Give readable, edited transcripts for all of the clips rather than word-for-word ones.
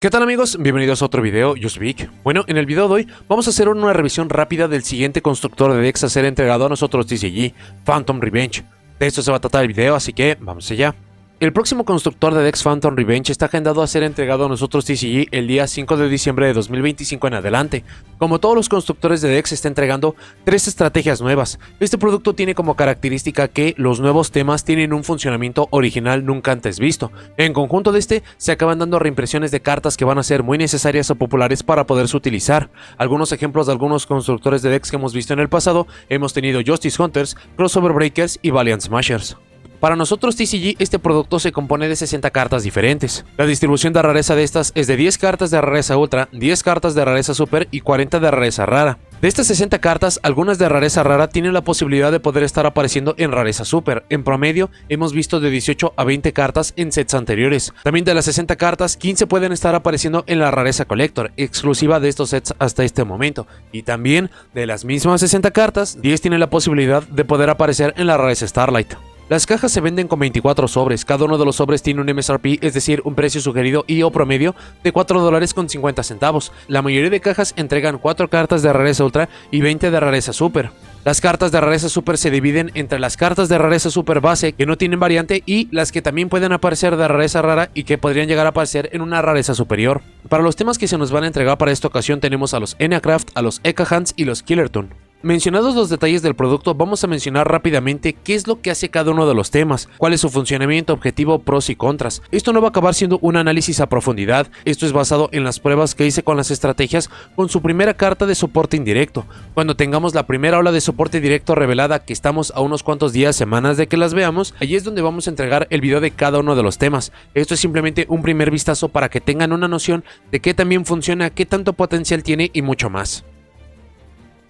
¿Qué tal amigos? Bienvenidos a otro video, yo soy Vic. Bueno, en el video de hoy vamos a hacer una revisión rápida del siguiente constructor de decks a ser entregado a nosotros TCG, Phantom Revenge. De esto se va a tratar el video, así que vamos allá. El próximo constructor de decks Phantom Revenge está agendado a ser entregado a nosotros TCG el día 5 de diciembre de 2025 en adelante. Como todos los constructores de decks está entregando 3 estrategias nuevas. Este producto tiene como característica que los nuevos temas tienen un funcionamiento original nunca antes visto. En conjunto de este se acaban dando reimpresiones de cartas que van a ser muy necesarias o populares para poderse utilizar. Algunos ejemplos de algunos constructores de decks que hemos visto en el pasado, hemos tenido Justice Hunters, Crossover Breakers y Valiant Smashers. Para nosotros TCG, este producto se compone de 60 cartas diferentes. La distribución de rareza de estas es de 10 cartas de rareza ultra, 10 cartas de rareza super y 40 de rareza rara. De estas 60 cartas, algunas de rareza rara tienen la posibilidad de poder estar apareciendo en rareza super. En promedio, hemos visto de 18 a 20 cartas en sets anteriores. También de las 60 cartas, 15 pueden estar apareciendo en la rareza collector, exclusiva de estos sets hasta este momento. Y también, de las mismas 60 cartas, 10 tienen la posibilidad de poder aparecer en la rareza Starlight. Las cajas se venden con 24 sobres, cada uno de los sobres tiene un MSRP, es decir, un precio sugerido y o promedio de $4.50. La mayoría de cajas entregan 4 cartas de rareza ultra y 20 de rareza super. Las cartas de rareza super se dividen entre las cartas de rareza super base que no tienen variante y las que también pueden aparecer de rareza rara y que podrían llegar a aparecer en una rareza superior. Para los temas que se nos van a entregar para esta ocasión tenemos a los Eneacraft, a los Ekahans y los Killertoon. Mencionados los detalles del producto, vamos a mencionar rápidamente qué es lo que hace cada uno de los temas, cuál es su funcionamiento, objetivo, pros y contras. Esto no va a acabar siendo un análisis a profundidad, esto es basado en las pruebas que hice con las estrategias con su primera carta de soporte indirecto. Cuando tengamos la primera ola de soporte directo revelada, que estamos a unos cuantos días, semanas de que las veamos, allí es donde vamos a entregar el video de cada uno de los temas. Esto es simplemente un primer vistazo para que tengan una noción de qué también funciona, qué tanto potencial tiene y mucho más.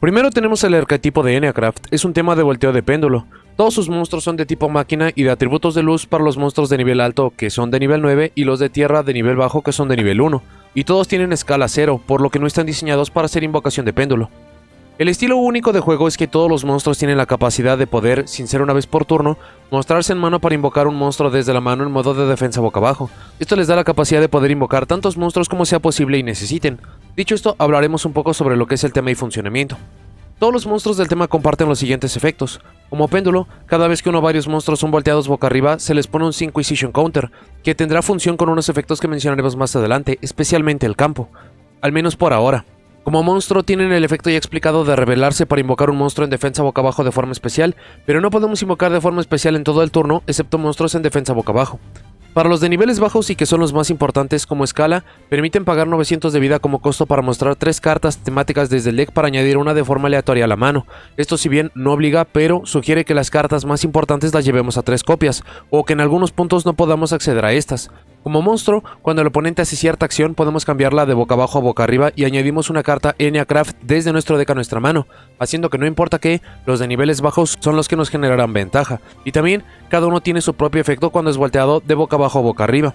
Primero tenemos el arquetipo de Eneacraft, es un tema de volteo de péndulo. Todos sus monstruos son de tipo máquina y de atributos de luz para los monstruos de nivel alto que son de nivel 9 y los de tierra de nivel bajo que son de nivel 1. Y todos tienen escala 0, por lo que no están diseñados para hacer invocación de péndulo. El estilo único de juego es que todos los monstruos tienen la capacidad de poder, sin ser una vez por turno, mostrarse en mano para invocar un monstruo desde la mano en modo de defensa boca abajo. Esto les da la capacidad de poder invocar tantos monstruos como sea posible y necesiten. Dicho esto, hablaremos un poco sobre lo que es el tema y funcionamiento. Todos los monstruos del tema comparten los siguientes efectos. Como péndulo, cada vez que uno o varios monstruos son volteados boca arriba, se les pone un Synchronization Counter, que tendrá función con unos efectos que mencionaremos más adelante, especialmente el campo. Al menos por ahora. Como monstruo tienen el efecto ya explicado de revelarse para invocar un monstruo en defensa boca abajo de forma especial, pero no podemos invocar de forma especial en todo el turno, excepto monstruos en defensa boca abajo. Para los de niveles bajos y que son los más importantes como escala, permiten pagar 900 de vida como costo para mostrar 3 cartas temáticas desde el deck para añadir una de forma aleatoria a la mano. Esto si bien no obliga, pero sugiere que las cartas más importantes las llevemos a 3 copias, o que en algunos puntos no podamos acceder a estas. Como monstruo, cuando el oponente hace cierta acción podemos cambiarla de boca abajo a boca arriba y añadimos una carta Eneacraft desde nuestro deck a nuestra mano, haciendo que no importa que los de niveles bajos son los que nos generarán ventaja, y también cada uno tiene su propio efecto cuando es volteado de boca abajo a boca arriba.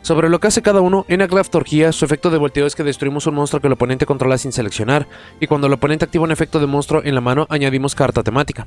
Sobre lo que hace cada uno, Eneacraft Orgía, su efecto de volteo es que destruimos un monstruo que el oponente controla sin seleccionar, y cuando el oponente activa un efecto de monstruo en la mano añadimos carta temática.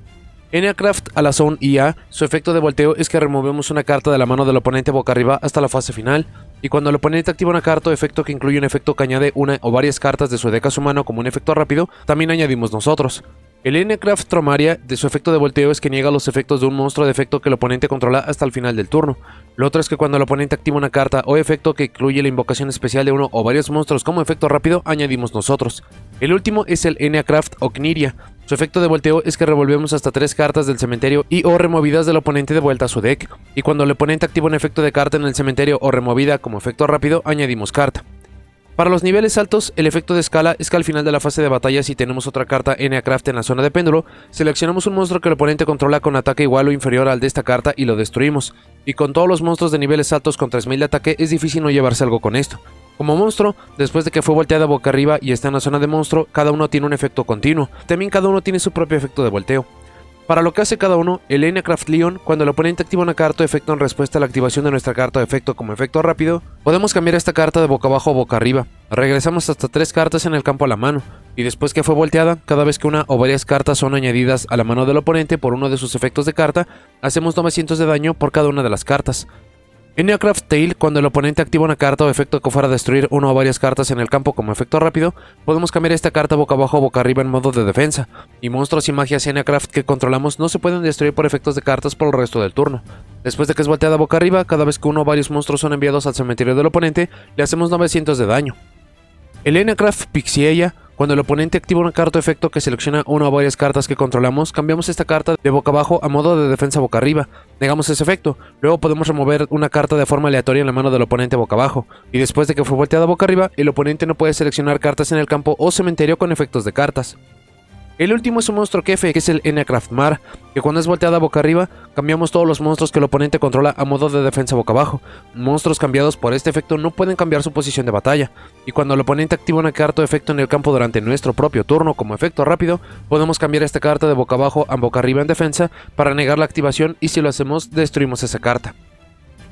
Eneacraft a la Zone IA, su efecto de volteo es que removemos una carta de la mano del oponente boca arriba hasta la fase final, y cuando el oponente activa una carta o efecto que incluye un efecto que añade una o varias cartas de su deck a su mano como un efecto rápido, también añadimos nosotros. El Eneacraft Tromaria, de su efecto de volteo es que niega los efectos de un monstruo de efecto que el oponente controla hasta el final del turno. Lo otro es que cuando el oponente activa una carta o efecto que incluye la invocación especial de uno o varios monstruos como efecto rápido, añadimos nosotros. El último es el Eneacraft Okniria. Su efecto de volteo es que revolvemos hasta 3 cartas del cementerio y o removidas del oponente de vuelta a su deck. Y cuando el oponente activa un efecto de carta en el cementerio o removida como efecto rápido, añadimos carta. Para los niveles altos, el efecto de escala es que al final de la fase de batalla, si tenemos otra carta Eneacraft en la zona de péndulo, seleccionamos un monstruo que el oponente controla con ataque igual o inferior al de esta carta y lo destruimos. Y con todos los monstruos de niveles altos con 3000 de ataque es difícil no llevarse algo con esto. Como monstruo, después de que fue volteada boca arriba y está en la zona de monstruo, cada uno tiene un efecto continuo. También cada uno tiene su propio efecto de volteo. Para lo que hace cada uno, el Eneacraft Leon, cuando el oponente activa una carta o efecto en respuesta a la activación de nuestra carta o efecto como efecto rápido, podemos cambiar esta carta de boca abajo a boca arriba. Regresamos hasta 3 cartas en el campo a la mano, y después que fue volteada, cada vez que una o varias cartas son añadidas a la mano del oponente por uno de sus efectos de carta, hacemos 900 de daño por cada una de las cartas. En Neocraft Tail, cuando el oponente activa una carta o efecto que fuera a destruir una o varias cartas en el campo como efecto rápido, podemos cambiar esta carta boca abajo o boca arriba en modo de defensa, y monstruos y magias en Neocraft que controlamos no se pueden destruir por efectos de cartas por el resto del turno. Después de que es volteada boca arriba, cada vez que uno o varios monstruos son enviados al cementerio del oponente, le hacemos 900 de daño. El Neocraft Pixieia, cuando el oponente activa una carta o efecto que selecciona una o varias cartas que controlamos, cambiamos esta carta de boca abajo a modo de defensa boca arriba, negamos ese efecto, luego podemos remover una carta de forma aleatoria en la mano del oponente boca abajo, y después de que fue volteada boca arriba, el oponente no puede seleccionar cartas en el campo o cementerio con efectos de cartas. El último es un monstruo jefe, que es el Neocraft Mar, que cuando es volteada boca arriba, cambiamos todos los monstruos que el oponente controla a modo de defensa boca abajo. Monstruos cambiados por este efecto no pueden cambiar su posición de batalla, y cuando el oponente activa una carta o efecto en el campo durante nuestro propio turno como efecto rápido, podemos cambiar esta carta de boca abajo a boca arriba en defensa para negar la activación, y si lo hacemos, destruimos esa carta.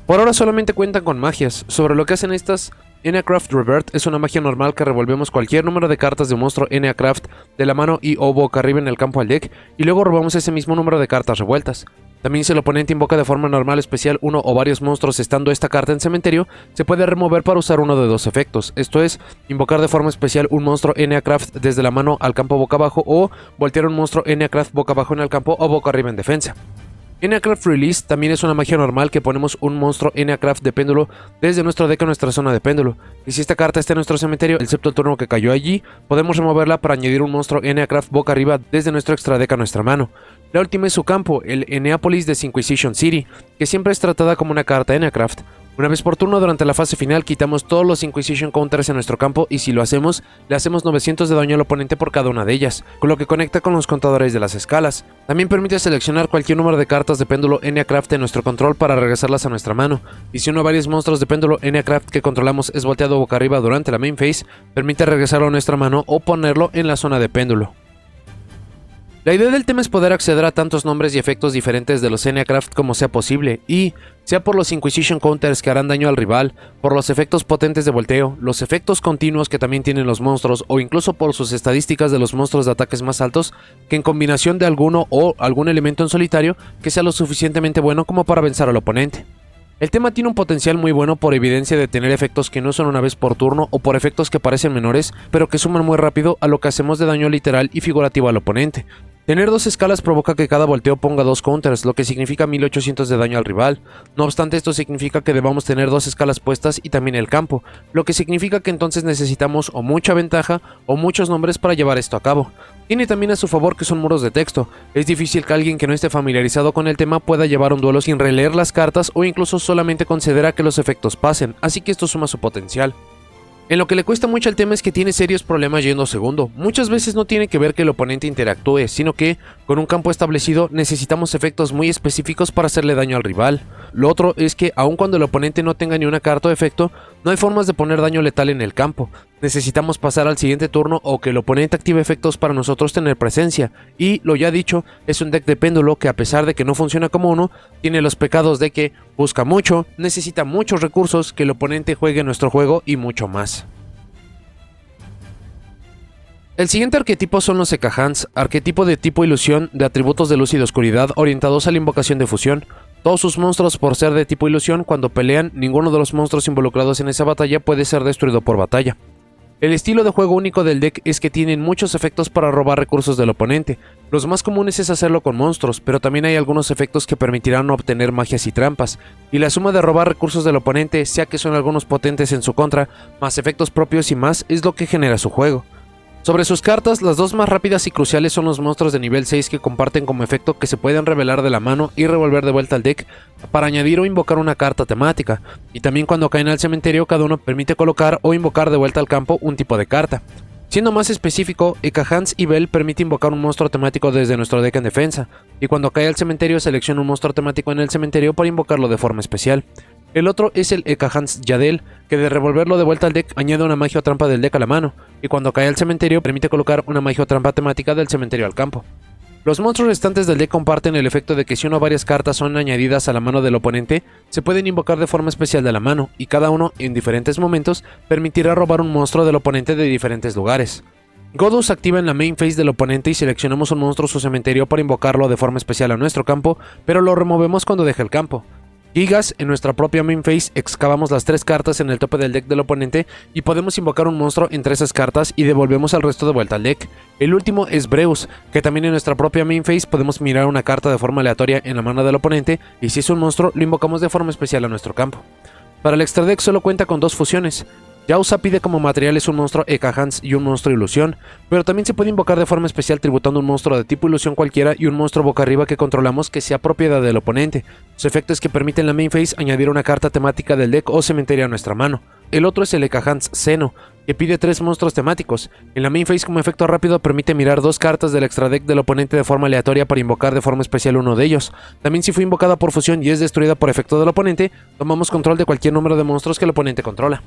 Por ahora solamente cuentan con magias. Sobre lo que hacen estas, Neocraft Revert es una magia normal que revolvemos cualquier número de cartas de un monstruo Neocraft de la mano y o boca arriba en el campo al deck, y luego robamos ese mismo número de cartas revueltas. También si el oponente invoca de forma normal especial uno o varios monstruos estando esta carta en cementerio, se puede remover para usar uno de dos efectos, esto es, invocar de forma especial un monstruo Neocraft desde la mano al campo boca abajo, o voltear un monstruo Neocraft boca abajo en el campo o boca arriba en defensa. Neocraft Release también es una magia normal que ponemos un monstruo Neocraft de péndulo desde nuestro deck a nuestra zona de péndulo, y si esta carta está en nuestro cementerio excepto el turno que cayó allí, podemos removerla para añadir un monstruo Neocraft boca arriba desde nuestro extra deck a nuestra mano. La última es su campo, el Neapolis de Inquisition City, que siempre es tratada como una carta Neocraft. Una vez por turno durante la fase final quitamos todos los Inquisition counters en nuestro campo, y si lo hacemos, le hacemos 900 de daño al oponente por cada una de ellas, con lo que conecta con los contadores de las escalas. También permite seleccionar cualquier número de cartas de péndulo Neocraft en nuestro control para regresarlas a nuestra mano, y si uno o varios monstruos de péndulo Neocraft que controlamos es volteado boca arriba durante la main phase, permite regresarlo a nuestra mano o ponerlo en la zona de péndulo. La idea del tema es poder acceder a tantos nombres y efectos diferentes de los Neocraft como sea posible, y, sea por los Inquisition counters que harán daño al rival, por los efectos potentes de volteo, los efectos continuos que también tienen los monstruos, o incluso por sus estadísticas de los monstruos de ataques más altos, que en combinación de alguno o algún elemento en solitario que sea lo suficientemente bueno como para vencer al oponente. El tema tiene un potencial muy bueno por evidencia de tener efectos que no son una vez por turno o por efectos que parecen menores, pero que suman muy rápido a lo que hacemos de daño literal y figurativo al oponente. Tener dos escalas provoca que cada volteo ponga dos counters, lo que significa 1800 de daño al rival. No obstante, esto significa que debamos tener dos escalas puestas y también el campo, lo que significa que entonces necesitamos o mucha ventaja o muchos nombres para llevar esto a cabo. Tiene también a su favor que son muros de texto. Es difícil que alguien que no esté familiarizado con el tema pueda llevar un duelo sin releer las cartas o incluso solamente conceder a que los efectos pasen, así que esto suma su potencial. En lo que le cuesta mucho al tema es que tiene serios problemas yendo segundo. Muchas veces no tiene que ver que el oponente interactúe, sino que, con un campo establecido, necesitamos efectos muy específicos para hacerle daño al rival. Lo otro es que, aun cuando el oponente no tenga ni una carta o efecto, no hay formas de poner daño letal en el campo. Necesitamos pasar al siguiente turno o que el oponente active efectos para nosotros tener presencia. Y, lo ya dicho, es un deck de péndulo que, a pesar de que no funciona como uno, tiene los pecados de que busca mucho, necesita muchos recursos, que el oponente juegue nuestro juego y mucho más. El siguiente arquetipo son los Ekahans, arquetipo de tipo ilusión de atributos de luz y de oscuridad orientados a la invocación de fusión. Todos sus monstruos, por ser de tipo ilusión, cuando pelean, ninguno de los monstruos involucrados en esa batalla puede ser destruido por batalla. El estilo de juego único del deck es que tienen muchos efectos para robar recursos del oponente. Los más comunes es hacerlo con monstruos, pero también hay algunos efectos que permitirán obtener magias y trampas, y la suma de robar recursos del oponente, sea que son algunos potentes en su contra, más efectos propios y más, es lo que genera su juego. Sobre sus cartas, las dos más rápidas y cruciales son los monstruos de nivel 6 que comparten como efecto que se pueden revelar de la mano y revolver de vuelta al deck para añadir o invocar una carta temática, y también cuando caen al cementerio cada uno permite colocar o invocar de vuelta al campo un tipo de carta. Siendo más específico, Ekahans y Bell permite invocar un monstruo temático desde nuestro deck en defensa, y cuando cae al cementerio selecciona un monstruo temático en el cementerio para invocarlo de forma especial. El otro es el Ekahans Yadel, que de revolverlo de vuelta al deck añade una magia o trampa del deck a la mano, y cuando cae al cementerio permite colocar una magia o trampa temática del cementerio al campo. Los monstruos restantes del deck comparten el efecto de que si una o varias cartas son añadidas a la mano del oponente, se pueden invocar de forma especial de la mano, y cada uno, en diferentes momentos, permitirá robar un monstruo del oponente de diferentes lugares. Godus activa en la main phase del oponente y seleccionamos un monstruo o su cementerio para invocarlo de forma especial a nuestro campo, pero lo removemos cuando deja el campo. Gigas, en nuestra propia main phase excavamos las 3 cartas en el tope del deck del oponente y podemos invocar un monstruo entre esas cartas y devolvemos el resto de vuelta al deck. El último es Breus, que también en nuestra propia main phase podemos mirar una carta de forma aleatoria en la mano del oponente y si es un monstruo lo invocamos de forma especial a nuestro campo. Para el extra deck solo cuenta con 2 fusiones. Yauza pide como materiales un monstruo Ekahans y un monstruo Ilusión, pero también se puede invocar de forma especial tributando un monstruo de tipo Ilusión cualquiera y un monstruo boca arriba que controlamos que sea propiedad del oponente. Su efecto es que permite en la main phase añadir una carta temática del deck o cementerio a nuestra mano. El otro es el Ekahans Seno, que pide 3 monstruos temáticos. En la main phase como efecto rápido permite mirar 2 cartas del extra deck del oponente de forma aleatoria para invocar de forma especial uno de ellos. También si fue invocada por fusión y es destruida por efecto del oponente, tomamos control de cualquier número de monstruos que el oponente controla.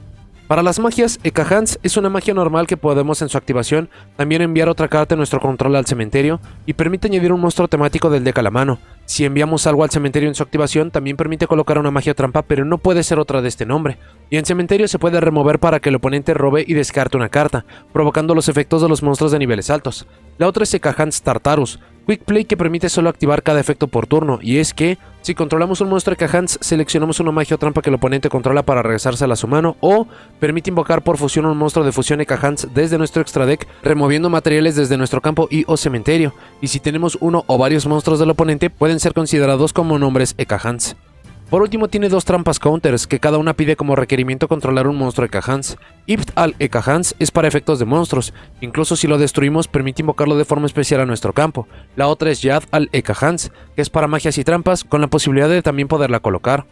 Para las magias, Ekahans es una magia normal que podemos en su activación también enviar otra carta de nuestro control al cementerio y permite añadir un monstruo temático del deck a la mano. Si enviamos algo al cementerio en su activación también permite colocar una magia trampa, pero no puede ser otra de este nombre. Y en cementerio se puede remover para que el oponente robe y descarte una carta, provocando los efectos de los monstruos de niveles altos. La otra es Ekahans Tartarus, Quick Play que permite solo activar cada efecto por turno, y es que si controlamos un monstruo Ekahans, seleccionamos una magia o trampa que el oponente controla para regresársela a su mano, o permite invocar por fusión un monstruo de fusión Ekahans desde nuestro extra deck, removiendo materiales desde nuestro campo y o cementerio, y si tenemos uno o varios monstruos del oponente, pueden ser considerados como nombres Ekahans. Por último tiene 2 trampas counters, que cada una pide como requerimiento controlar un monstruo Ekahans. Ipt al Ekahans es para efectos de monstruos, incluso si lo destruimos permite invocarlo de forma especial a nuestro campo. La otra es Yad al Ekahans, que es para magias y trampas, con la posibilidad de también poderla colocar.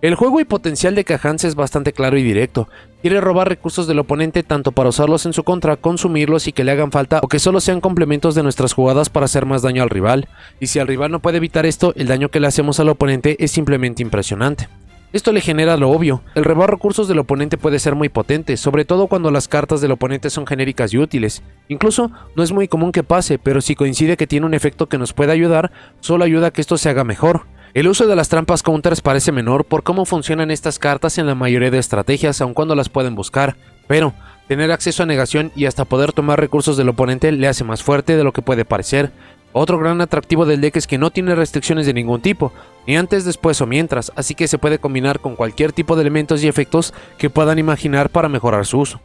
El juego y potencial de Ekahans es bastante claro y directo. Quiere robar recursos del oponente tanto para usarlos en su contra, consumirlos y que le hagan falta o que solo sean complementos de nuestras jugadas para hacer más daño al rival. Y si el rival no puede evitar esto, el daño que le hacemos al oponente es simplemente impresionante. Esto le genera lo obvio, el robar recursos del oponente puede ser muy potente, sobre todo cuando las cartas del oponente son genéricas y útiles. Incluso no es muy común que pase, pero si coincide que tiene un efecto que nos puede ayudar, solo ayuda a que esto se haga mejor. El uso de las trampas counters parece menor por cómo funcionan estas cartas en la mayoría de estrategias, aun cuando las pueden buscar, pero tener acceso a negación y hasta poder tomar recursos del oponente le hace más fuerte de lo que puede parecer. Otro gran atractivo del deck es que no tiene restricciones de ningún tipo, ni antes, después o mientras, así que se puede combinar con cualquier tipo de elementos y efectos que puedan imaginar para mejorar su uso.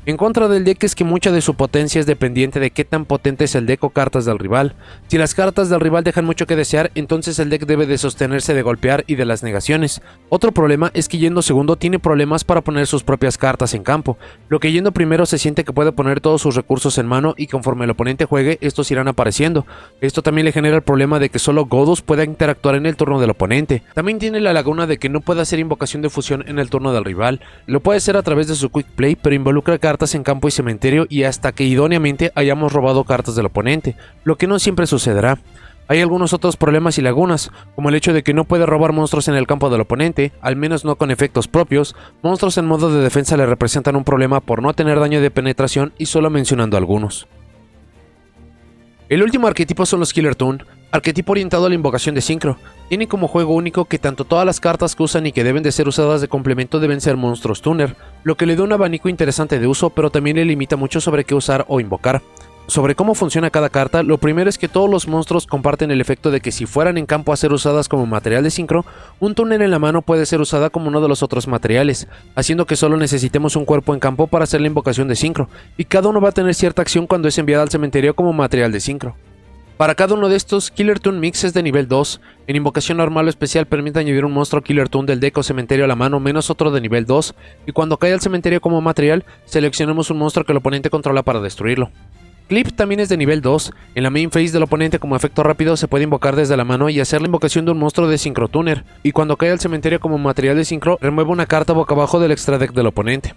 En contra del deck es que mucha de su potencia es dependiente de qué tan potente es el deck o cartas del rival. Si las cartas del rival dejan mucho que desear, entonces el deck debe de sostenerse de golpear y de las negaciones. Otro problema es que yendo segundo tiene problemas para poner sus propias cartas en campo, lo que yendo primero se siente que puede poner todos sus recursos en mano y conforme el oponente juegue, estos irán apareciendo. Esto también le genera el problema de que solo Godus pueda interactuar en el turno del oponente. También tiene la laguna de que no puede hacer invocación de fusión en el turno del rival. Lo puede hacer a través de su Quick Play, pero involucra cartas en campo y cementerio y hasta que idóneamente hayamos robado cartas del oponente, lo que no siempre sucederá. Hay algunos otros problemas y lagunas, como el hecho de que no puede robar monstruos en el campo del oponente, al menos no con efectos propios. Monstruos en modo de defensa le representan un problema por no tener daño de penetración y solo mencionando algunos. El último arquetipo son los Killer Toon, arquetipo orientado a la invocación de sincro. Tiene como juego único que tanto todas las cartas que usan y que deben de ser usadas de complemento deben ser monstruos Tuner, lo que le da un abanico interesante de uso, pero también le limita mucho sobre qué usar o invocar. Sobre cómo funciona cada carta, lo primero es que todos los monstruos comparten el efecto de que si fueran en campo a ser usadas como material de sincro, un túnel en la mano puede ser usada como uno de los otros materiales, haciendo que solo necesitemos un cuerpo en campo para hacer la invocación de sincro, y cada uno va a tener cierta acción cuando es enviada al cementerio como material de sincro. Para cada uno de estos, Killer Toon Mix es de nivel 2. En invocación normal o especial permite añadir un monstruo Killer Toon del deck o cementerio a la mano menos otro de nivel 2, y cuando cae al cementerio como material, seleccionemos un monstruo que el oponente controla para destruirlo. Clip también es de nivel 2, en la main phase del oponente como efecto rápido se puede invocar desde la mano y hacer la invocación de un monstruo de Synchro Tuner, y cuando cae al cementerio como material de Synchro, remueve una carta boca abajo del extra deck del oponente.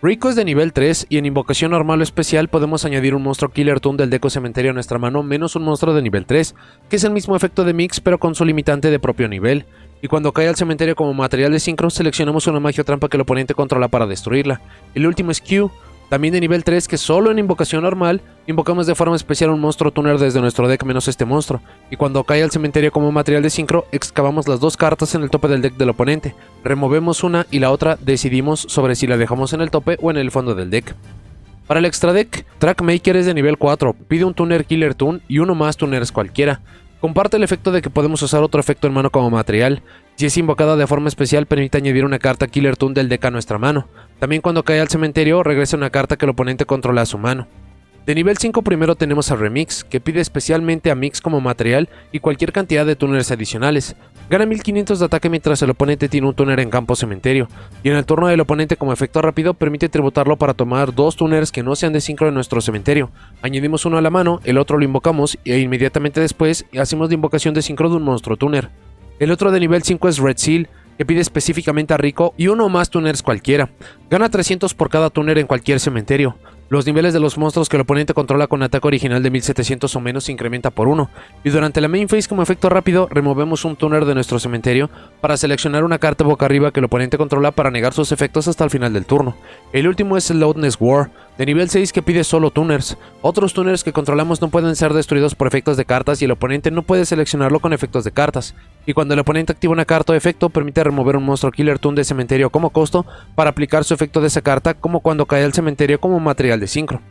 Rico es de nivel 3 y en invocación normal o especial podemos añadir un monstruo Killer Toon del deck o cementerio a nuestra mano menos un monstruo de nivel 3, que es el mismo efecto de Mix pero con su limitante de propio nivel, y cuando cae al cementerio como material de Synchro seleccionamos una magia o trampa que el oponente controla para destruirla. El último es Q, también de nivel 3, que solo en invocación normal invocamos de forma especial un monstruo tuner desde nuestro deck menos este monstruo, y cuando cae al cementerio como material de sincro, excavamos las dos cartas en el tope del deck del oponente, removemos una y la otra decidimos sobre si la dejamos en el tope o en el fondo del deck. Para el extra deck, Trackmaker es de nivel 4, pide un tuner Killer Toon y uno más tuners cualquiera. Comparte el efecto de que podemos usar otro efecto en mano como material. Si es invocada de forma especial, permite añadir una carta Killer Toon del deck a nuestra mano. También cuando cae al cementerio, regresa una carta que el oponente controla a su mano. De nivel 5 primero tenemos a Remix, que pide especialmente a Mix como material y cualquier cantidad de tuners adicionales. Gana 1500 de ataque mientras el oponente tiene un tuner en campo cementerio, y en el turno del oponente como efecto rápido permite tributarlo para tomar 2 tuners que no sean de sincro en nuestro cementerio. Añadimos uno a la mano, el otro lo invocamos e inmediatamente después hacemos la invocación de sincro de un monstruo tuner. El otro de nivel 5 es Red Seal, que pide específicamente a Rico y uno o más tuners cualquiera. Gana 300 por cada tuner en cualquier cementerio. Los niveles de los monstruos que el oponente controla con ataque original de 1700 o menos se incrementa por 1, y durante la main phase como efecto rápido removemos un tuner de nuestro cementerio para seleccionar una carta boca arriba que el oponente controla para negar sus efectos hasta el final del turno. El último es el Loudness War, de nivel 6 que pide solo tuners. Otros tuners que controlamos no pueden ser destruidos por efectos de cartas y el oponente no puede seleccionarlo con efectos de cartas, y cuando el oponente activa una carta o efecto permite remover un monstruo Killer Toon de cementerio como costo para aplicar su efecto de esa carta, como cuando cae al cementerio como material de sincro.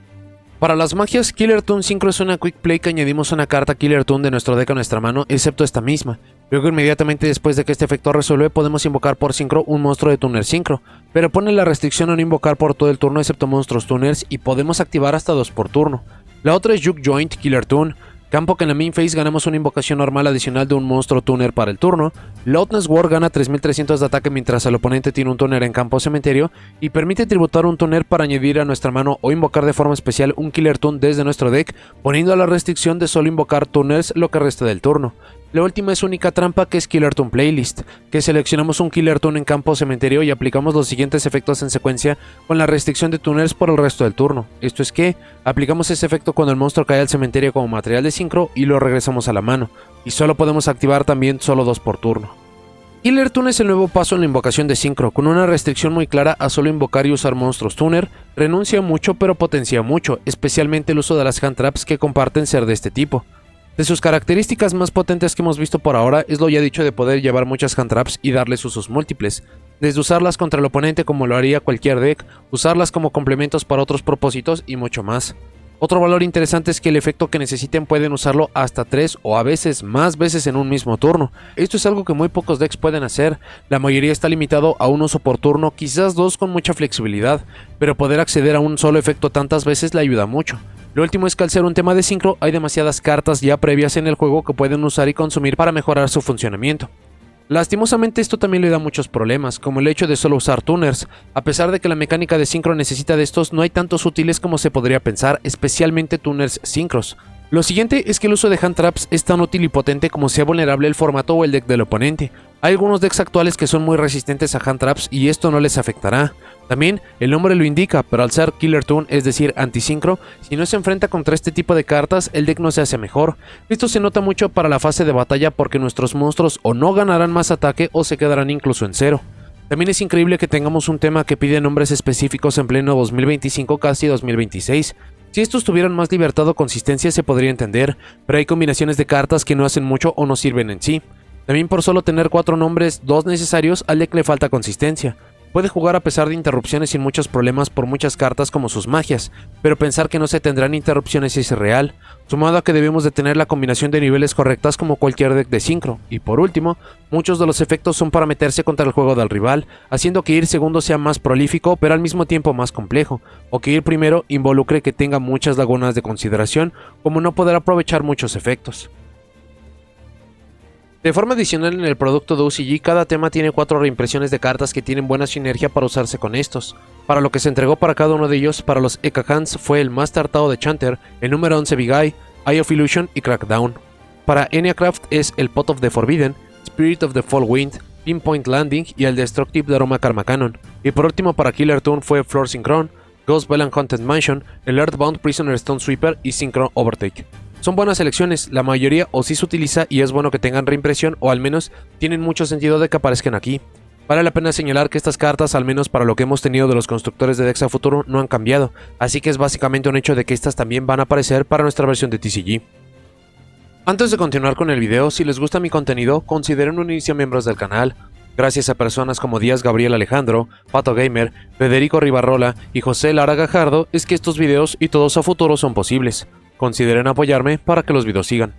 Para las magias, Killer Toon Synchro es una quick play que añadimos una carta Killer Toon de nuestro deck a nuestra mano, excepto esta misma. Luego inmediatamente después de que este efecto resuelve podemos invocar por sincro un monstruo de tuner sincro, pero pone la restricción a no invocar por todo el turno excepto monstruos tuners y podemos activar hasta 2 por turno. La otra es Juke Joint Killer Toon, campo que en la main phase ganamos una invocación normal adicional de un monstruo tuner para el turno. Loudness War gana 3300 de ataque mientras el oponente tiene un tuner en campo cementerio y permite tributar un tuner para añadir a nuestra mano o invocar de forma especial un Killer Toon desde nuestro deck, poniendo la restricción de solo invocar tuners lo que resta del turno. La última es única trampa, que es Killer Toon Playlist, que seleccionamos un Killer Toon en campo cementerio y aplicamos los siguientes efectos en secuencia con la restricción de tuners por el resto del turno. Esto es que aplicamos ese efecto cuando el monstruo cae al cementerio como material de sincro y lo regresamos a la mano, y solo podemos activar también solo 2 por turno. Killer Toon es el nuevo paso en la invocación de sincro, con una restricción muy clara a solo invocar y usar monstruos tuner. Renuncia mucho pero potencia mucho, especialmente el uso de las hand traps que comparten ser de este tipo. De sus características más potentes que hemos visto por ahora es lo ya dicho de poder llevar muchas hand traps y darles usos múltiples, desde usarlas contra el oponente como lo haría cualquier deck, usarlas como complementos para otros propósitos y mucho más. Otro valor interesante es que el efecto que necesiten pueden usarlo hasta 3 o a veces más veces en un mismo turno. Esto es algo que muy pocos decks pueden hacer, la mayoría está limitado a un uso por turno, quizás 2 con mucha flexibilidad, pero poder acceder a un solo efecto tantas veces le ayuda mucho. Lo último es que al ser un tema de sincro hay demasiadas cartas ya previas en el juego que pueden usar y consumir para mejorar su funcionamiento. Lastimosamente esto también le da muchos problemas, como el hecho de solo usar tuners. A pesar de que la mecánica de sincro necesita de estos, no hay tantos útiles como se podría pensar, especialmente tuners sincros. Lo siguiente es que el uso de hand traps es tan útil y potente como sea vulnerable el formato o el deck del oponente. Hay algunos decks actuales que son muy resistentes a hand traps y esto no les afectará. También el nombre lo indica, pero al ser Killer Toon, es decir, antisincro, si no se enfrenta contra este tipo de cartas, el deck no se hace mejor. Esto se nota mucho para la fase de batalla porque nuestros monstruos o no ganarán más ataque o se quedarán incluso en cero. También es increíble que tengamos un tema que pide nombres específicos en pleno 2025, casi 2026. Si estos tuvieran más libertad o consistencia se podría entender, pero hay combinaciones de cartas que no hacen mucho o no sirven en sí. También por solo tener 4 nombres, 2 necesarios, al deck le falta consistencia. Puede jugar a pesar de interrupciones sin muchos problemas por muchas cartas como sus magias, pero pensar que no se tendrán interrupciones es irreal, sumado a que debemos de tener la combinación de niveles correctas como cualquier deck de sincro, y por último, muchos de los efectos son para meterse contra el juego del rival, haciendo que ir segundo sea más prolífico pero al mismo tiempo más complejo, o que ir primero involucre que tenga muchas lagunas de consideración, como no poder aprovechar muchos efectos. De forma adicional en el producto de UCG, cada tema tiene 4 reimpresiones de cartas que tienen buena sinergia para usarse con estos. Para lo que se entregó para cada uno de ellos, para los Eka Hands fue el Master Tao de Chanter, el número 11 Big Eye, Eye of Illusion y Crackdown. Para Eniacraft es el Pot of the Forbidden, Spirit of the Fall Wind, Pinpoint Landing y el Destructive de Aroma Karma Cannon. Y por último para Killer Toon fue Floor Synchron, Ghost Bell and Haunted Mansion, el Earthbound Prisoner Stone Sweeper y Synchron Overtake. Son buenas selecciones, la mayoría o sí se utiliza y es bueno que tengan reimpresión o al menos tienen mucho sentido de que aparezcan aquí. Vale la pena señalar que estas cartas, al menos para lo que hemos tenido de los constructores de decks a futuro, no han cambiado, así que es básicamente un hecho de que estas también van a aparecer para nuestra versión de TCG. Antes de continuar con el video, si les gusta mi contenido, consideren unirse a miembros del canal. Gracias a personas como Díaz Gabriel Alejandro, Pato Gamer, Federico Ribarrola y José Lara Gajardo es que estos videos y todos a futuro son posibles. Consideren apoyarme para que los videos sigan.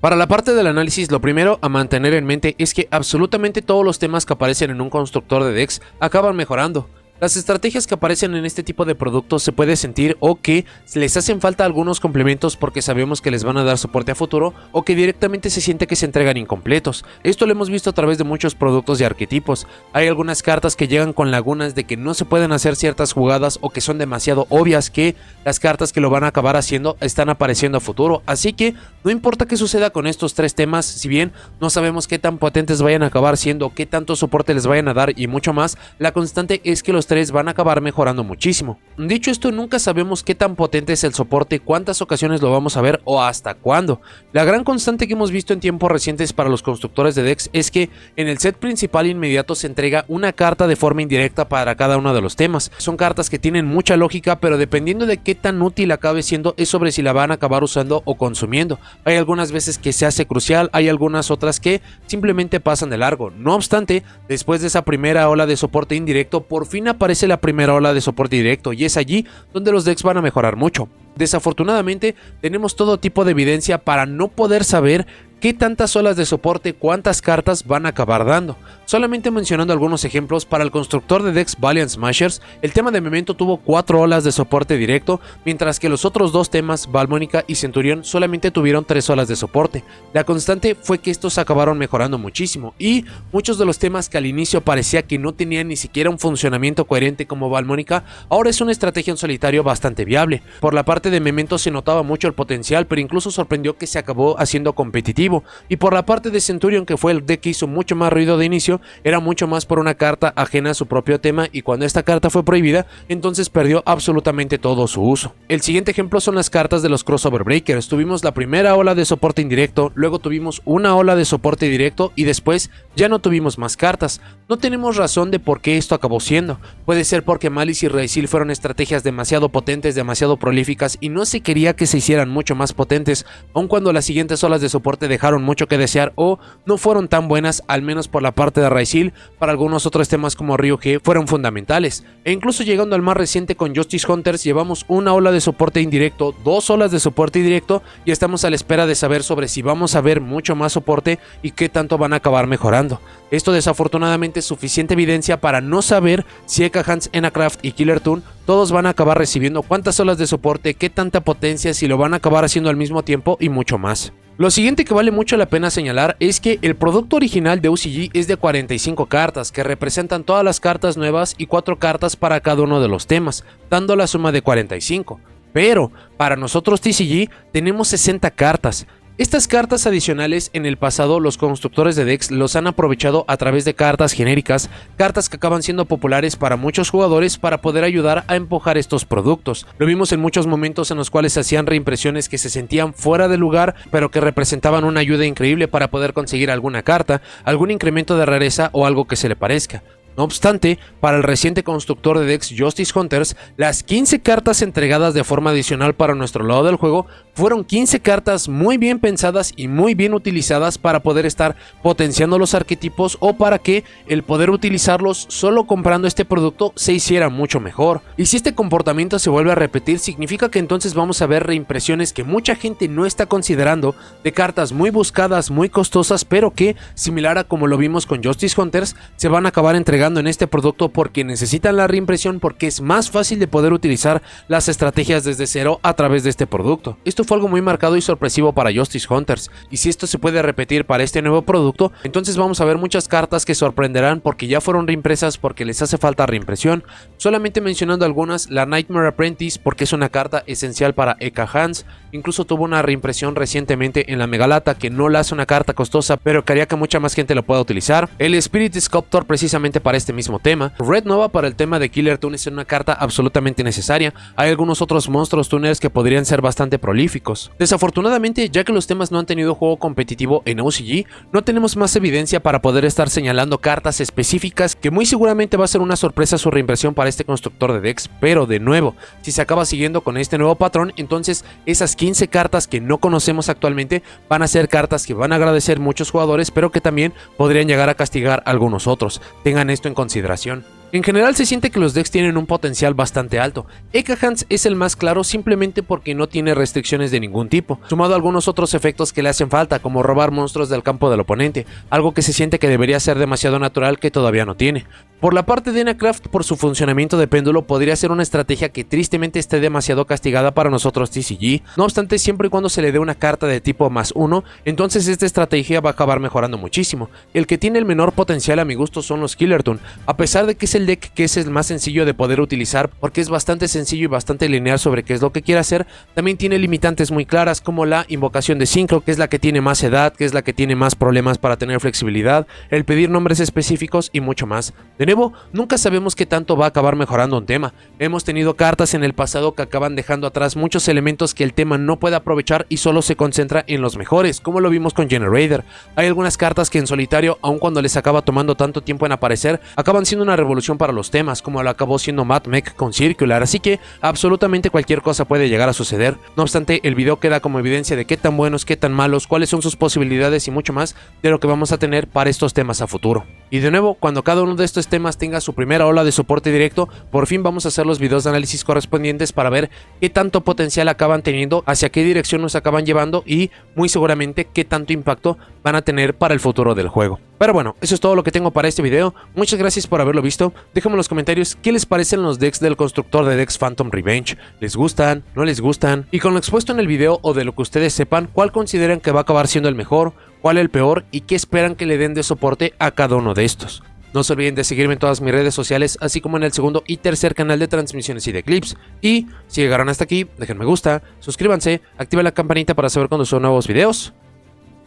Para la parte del análisis, lo primero a mantener en mente es que absolutamente todos los temas que aparecen en un constructor de decks acaban mejorando. Las estrategias que aparecen en este tipo de productos se puede sentir o que les hacen falta algunos complementos porque sabemos que les van a dar soporte a futuro o que directamente se siente que se entregan incompletos. Esto lo hemos visto a través de muchos productos y arquetipos. Hay algunas cartas que llegan con lagunas de que no se pueden hacer ciertas jugadas o que son demasiado obvias que las cartas que lo van a acabar haciendo están apareciendo a futuro. Así que no importa qué suceda con estos tres temas, si bien no sabemos qué tan potentes vayan a acabar siendo, qué tanto soporte les vayan a dar y mucho más, la constante es que los tres van a acabar mejorando muchísimo. Dicho esto, nunca sabemos qué tan potente es el soporte, cuántas ocasiones lo vamos a ver o hasta cuándo. La gran constante que hemos visto en tiempos recientes para los constructores de decks es que en el set principal inmediato se entrega una carta de forma indirecta para cada uno de los temas. Son cartas que tienen mucha lógica, pero dependiendo de qué tan útil acabe siendo es sobre si la van a acabar usando o consumiendo. Hay algunas veces que se hace crucial, hay algunas otras que simplemente pasan de largo. No obstante, después de esa primera ola de soporte indirecto, por fin aparece la primera ola de soporte directo y es allí donde los decks van a mejorar mucho. Desafortunadamente, tenemos todo tipo de evidencia para no poder saber qué tantas olas de soporte, cuántas cartas van a acabar dando. Solamente mencionando algunos ejemplos, para el constructor de decks Valiant Smashers, el tema de Memento tuvo 4 olas de soporte directo, mientras que los otros dos temas, Valmónica y Centurión, solamente tuvieron 3 olas de soporte. La constante fue que estos acabaron mejorando muchísimo, y muchos de los temas que al inicio parecía que no tenían ni siquiera un funcionamiento coherente como Valmónica, ahora es una estrategia en solitario bastante viable. Por la parte de Memento se notaba mucho el potencial, pero incluso sorprendió que se acabó haciendo competitivo. Y por la parte de Centurion, que fue el deck que hizo mucho más ruido de inicio, era mucho más por una carta ajena a su propio tema, y cuando esta carta fue prohibida, entonces perdió absolutamente todo su uso. El siguiente ejemplo son las cartas de los Crossover Breakers. Tuvimos la primera ola de soporte indirecto, luego tuvimos una ola de soporte directo y después ya no tuvimos más cartas. No tenemos razón de por qué esto acabó siendo. Puede ser porque Malice y Raisil fueron estrategias demasiado potentes, demasiado prolíficas y no se quería que se hicieran mucho más potentes, aun cuando las siguientes olas de soporte dejaron mucho que desear o no fueron tan buenas, al menos por la parte de Raisil. Para algunos otros temas como Ryuge fueron fundamentales, e incluso llegando al más reciente con Justice Hunters llevamos una ola de soporte indirecto, 2 olas de soporte directo y estamos a la espera de saber sobre si vamos a ver mucho más soporte y qué tanto van a acabar mejorando. Esto desafortunadamente es suficiente evidencia para no saber si Eka Hans, Enacraft y Killer Toon todos van a acabar recibiendo cuántas olas de soporte, qué tanta potencia, si lo van a acabar haciendo al mismo tiempo y mucho más. Lo siguiente que vale mucho la pena señalar es que el producto original de OCG es de 45 cartas, que representan todas las cartas nuevas y 4 cartas para cada uno de los temas, dando la suma de 45. Pero para nosotros TCG tenemos 60 cartas. Estas cartas adicionales en el pasado los constructores de decks los han aprovechado a través de cartas genéricas, cartas que acaban siendo populares para muchos jugadores para poder ayudar a empujar estos productos. Lo vimos en muchos momentos en los cuales se hacían reimpresiones que se sentían fuera de lugar, pero que representaban una ayuda increíble para poder conseguir alguna carta, algún incremento de rareza o algo que se le parezca. No obstante, para el reciente constructor de decks Justice Hunters, las 15 cartas entregadas de forma adicional para nuestro lado del juego fueron 15 cartas muy bien pensadas y muy bien utilizadas para poder estar potenciando los arquetipos o para que el poder utilizarlos solo comprando este producto se hiciera mucho mejor. Y si este comportamiento se vuelve a repetir, significa que entonces vamos a ver reimpresiones que mucha gente no está considerando de cartas muy buscadas, muy costosas, pero que, similar a como lo vimos con Justice Hunters, se van a acabar entregando en este producto porque necesitan la reimpresión, porque es más fácil de poder utilizar las estrategias desde cero a través de este producto. Esto fue algo muy marcado y sorpresivo para Justice Hunters, y si esto se puede repetir para este nuevo producto, entonces vamos a ver muchas cartas que sorprenderán porque ya fueron reimpresas, porque les hace falta reimpresión. Solamente mencionando algunas, la Nightmare Apprentice, porque es una carta esencial para Eka Hans, incluso tuvo una reimpresión recientemente en la Megalata que no la hace una carta costosa, pero que haría que mucha más gente lo pueda utilizar. El Spirit Sculptor precisamente para este mismo tema. Red Nova para el tema de Killer Toon es una carta absolutamente necesaria. Hay algunos otros monstruos tuners que podrían ser bastante prolíficos. Desafortunadamente, ya que los temas no han tenido juego competitivo en OCG, no tenemos más evidencia para poder estar señalando cartas específicas que muy seguramente va a ser una sorpresa su reimpresión para este constructor de decks, pero de nuevo, si se acaba siguiendo con este nuevo patrón, entonces esas 15 cartas que no conocemos actualmente van a ser cartas que van a agradecer muchos jugadores, pero que también podrían llegar a castigar a algunos otros. Tengan esto en consideración. En general se siente que los decks tienen un potencial bastante alto. Ekahans es el más claro simplemente porque no tiene restricciones de ningún tipo, sumado a algunos otros efectos que le hacen falta, como robar monstruos del campo del oponente, algo que se siente que debería ser demasiado natural que todavía no tiene. Por la parte de Enacraft, por su funcionamiento de péndulo, podría ser una estrategia que tristemente esté demasiado castigada para nosotros TCG. No obstante, siempre y cuando se le dé una carta de tipo +1, entonces esta estrategia va a acabar mejorando muchísimo. El que tiene el menor potencial a mi gusto son los Killertoon, a pesar de que es el deck que es el más sencillo de poder utilizar porque es bastante sencillo y bastante lineal sobre qué es lo que quiere hacer. También tiene limitantes muy claras como la invocación de Synchro, que es la que tiene más edad, que es la que tiene más problemas para tener flexibilidad, el pedir nombres específicos y mucho más. De nuevo, nunca sabemos qué tanto va a acabar mejorando un tema. Hemos tenido cartas en el pasado que acaban dejando atrás muchos elementos que el tema no puede aprovechar y solo se concentra en los mejores, como lo vimos con Generator. Hay algunas cartas que en solitario, aun cuando les acaba tomando tanto tiempo en aparecer, acaban siendo una revolución para los temas, como lo acabó siendo Matt Mech con Circular, así que absolutamente cualquier cosa puede llegar a suceder. No obstante, el video queda como evidencia de qué tan buenos, qué tan malos, cuáles son sus posibilidades y mucho más de lo que vamos a tener para estos temas a futuro. Y de nuevo, cuando cada uno de estos temas tenga su primera ola de soporte directo, por fin vamos a hacer los videos de análisis correspondientes para ver qué tanto potencial acaban teniendo, hacia qué dirección nos acaban llevando y muy seguramente qué tanto impacto van a tener para el futuro del juego. Pero bueno, eso es todo lo que tengo para este video. Muchas gracias por haberlo visto. Déjenme en los comentarios qué les parecen los decks del constructor de decks Phantom Revenge. ¿Les gustan? ¿No les gustan? Y con lo expuesto en el video o de lo que ustedes sepan, ¿cuál consideran que va a acabar siendo el mejor? ¿Cuál el peor? ¿Y qué esperan que le den de soporte a cada uno de estos? No se olviden de seguirme en todas mis redes sociales, así como en el segundo y tercer canal de transmisiones y de clips. Y si llegaron hasta aquí, dejen me gusta, suscríbanse, activen la campanita para saber cuando son nuevos videos.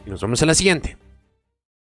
Y nos vemos en la siguiente.